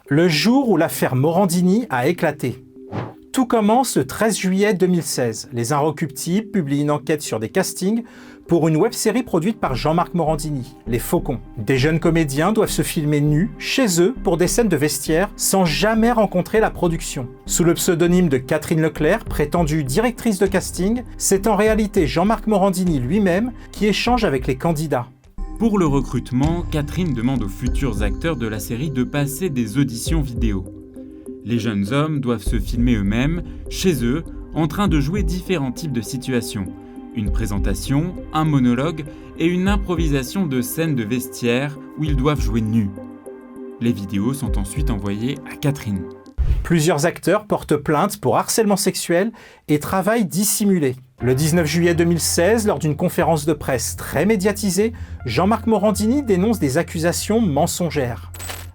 Le jour où l'affaire Morandini a éclaté. Tout commence le 13 juillet 2016. Les Inrecuptibles publient une enquête sur des castings pour une web-série produite par Jean-Marc Morandini, Les Faucons. Des jeunes comédiens doivent se filmer nus, chez eux, pour des scènes de vestiaire, sans jamais rencontrer la production. Sous le pseudonyme de Catherine Leclerc, prétendue directrice de casting, c'est en réalité Jean-Marc Morandini lui-même qui échange avec les candidats. Pour le recrutement, Catherine demande aux futurs acteurs de la série de passer des auditions vidéo. Les jeunes hommes doivent se filmer eux-mêmes, chez eux, en train de jouer différents types de situations. Une présentation, un monologue et une improvisation de scènes de vestiaire où ils doivent jouer nus. Les vidéos sont ensuite envoyées à Catherine. Plusieurs acteurs portent plainte pour harcèlement sexuel et travail dissimulé. Le 19 juillet 2016, lors d'une conférence de presse très médiatisée, Jean-Marc Morandini dénonce des accusations mensongères.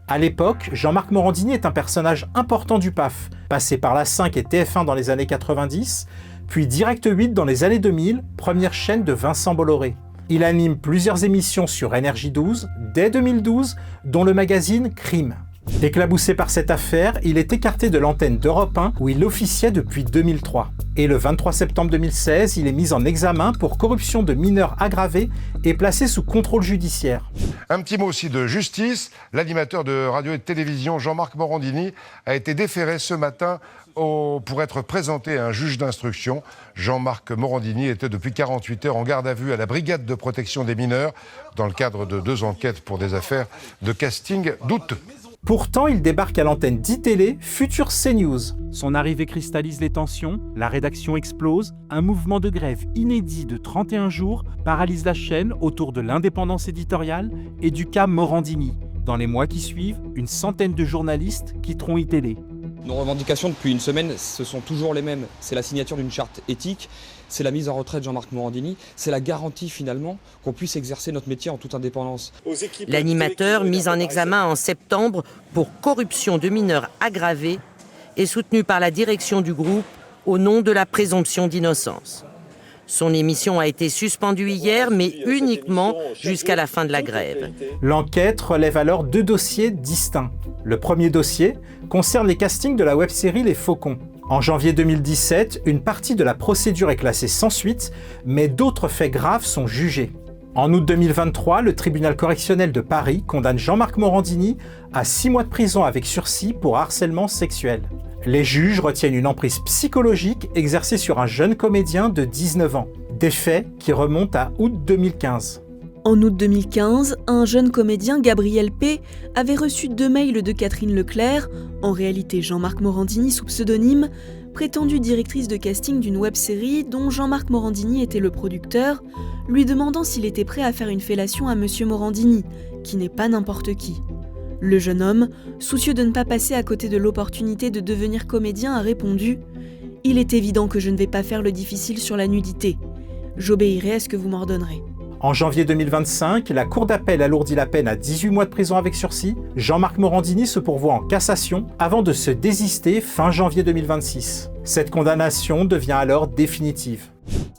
À l'époque, Jean-Marc Morandini est un personnage important du PAF, passé par la 5 et TF1 dans les années 90, puis Direct 8 dans les années 2000, première chaîne de Vincent Bolloré. Il anime plusieurs émissions sur Énergie 12, dès 2012, dont le magazine Crime. Éclaboussé par cette affaire, il est écarté de l'antenne d'Europe 1 où il officiait depuis 2003. Et le 23 septembre 2016, il est mis en examen pour corruption de mineurs aggravée et placé sous contrôle judiciaire. Un petit mot aussi de justice. L'animateur de radio et de télévision Jean-Marc Morandini a été déféré ce matin pour être présenté à un juge d'instruction. Jean-Marc Morandini était depuis 48 heures en garde à vue à la brigade de protection des mineurs dans le cadre de 2 enquêtes pour des affaires de casting douteux. Pourtant, il débarque à l'antenne d'ITélé, future CNews. Son arrivée cristallise les tensions, la rédaction explose, un mouvement de grève inédit de 31 jours paralyse la chaîne autour de l'indépendance éditoriale et du cas Morandini. Dans les mois qui suivent, une centaine de journalistes quitteront ITélé. Nos revendications depuis une semaine, ce sont toujours les mêmes. C'est la signature d'une charte éthique, c'est la mise en retraite de Jean-Marc Morandini, c'est la garantie finalement qu'on puisse exercer notre métier en toute indépendance. L'animateur, mis en examen en septembre pour corruption de mineurs aggravée, est soutenu par la direction du groupe au nom de la présomption d'innocence. Son émission a été suspendue hier, mais uniquement jusqu'à la fin de la grève. L'enquête relève alors 2 dossiers distincts. Le premier dossier concerne les castings de la web-série Les Faucons. En janvier 2017, une partie de la procédure est classée sans suite, mais d'autres faits graves sont jugés. En août 2023, le tribunal correctionnel de Paris condamne Jean-Marc Morandini à 6 mois de prison avec sursis pour harcèlement sexuel. Les juges retiennent une emprise psychologique exercée sur un jeune comédien de 19 ans. Des faits qui remontent à août 2015. En août 2015, un jeune comédien, Gabriel P., avait reçu 2 mails de Catherine Leclerc, en réalité Jean-Marc Morandini sous pseudonyme, prétendue directrice de casting d'une web-série dont Jean-Marc Morandini était le producteur, lui demandant s'il était prêt à faire une fellation à Monsieur Morandini, qui n'est pas n'importe qui. Le jeune homme, soucieux de ne pas passer à côté de l'opportunité de devenir comédien, a répondu « Il est évident que je ne vais pas faire le difficile sur la nudité. J'obéirai à ce que vous m'ordonnerez. » En janvier 2025, la Cour d'appel alourdit la peine à 18 mois de prison avec sursis. Jean-Marc Morandini se pourvoit en cassation avant de se désister fin janvier 2026. Cette condamnation devient alors définitive.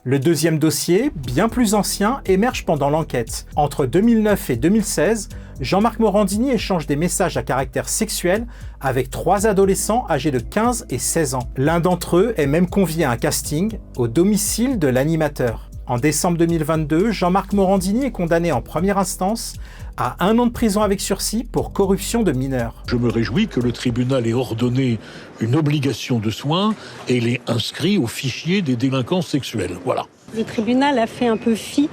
Le deuxième dossier, bien plus ancien, émerge pendant l'enquête. Entre 2009 et 2016, Jean-Marc Morandini échange des messages à caractère sexuel avec 3 adolescents âgés de 15 et 16 ans. L'un d'entre eux est même convié à un casting au domicile de l'animateur. En décembre 2022, Jean-Marc Morandini est condamné en première instance à 1 an de prison avec sursis pour corruption de mineurs. Je me réjouis que le tribunal ait ordonné une obligation de soins et l'ait inscrit au fichier des délinquants sexuels. Voilà. Le tribunal a fait un peu fi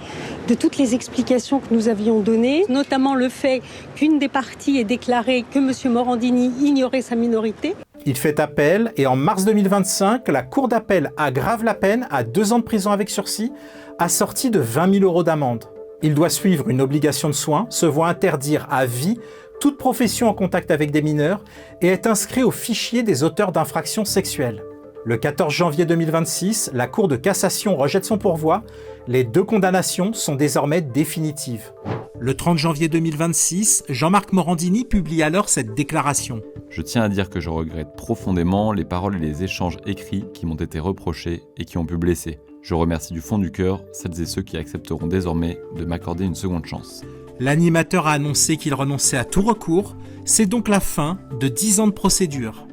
de toutes les explications que nous avions données, notamment le fait qu'une des parties ait déclaré que M. Morandini ignorait sa minorité. Il fait appel et en mars 2025, la Cour d'appel aggrave la peine à 2 ans de prison avec sursis, assortie de 20 000 € d'amende. Il doit suivre une obligation de soins, se voit interdire à vie toute profession en contact avec des mineurs et est inscrit au fichier des auteurs d'infractions sexuelles. Le 14 janvier 2026, la Cour de cassation rejette son pourvoi. Les 2 condamnations sont désormais définitives. Le 30 janvier 2026, Jean-Marc Morandini publie alors cette déclaration. Je tiens à dire que je regrette profondément les paroles et les échanges écrits qui m'ont été reprochés et qui ont pu blesser. Je remercie du fond du cœur celles et ceux qui accepteront désormais de m'accorder une seconde chance. L'animateur a annoncé qu'il renonçait à tout recours. C'est donc la fin de 10 ans de procédure.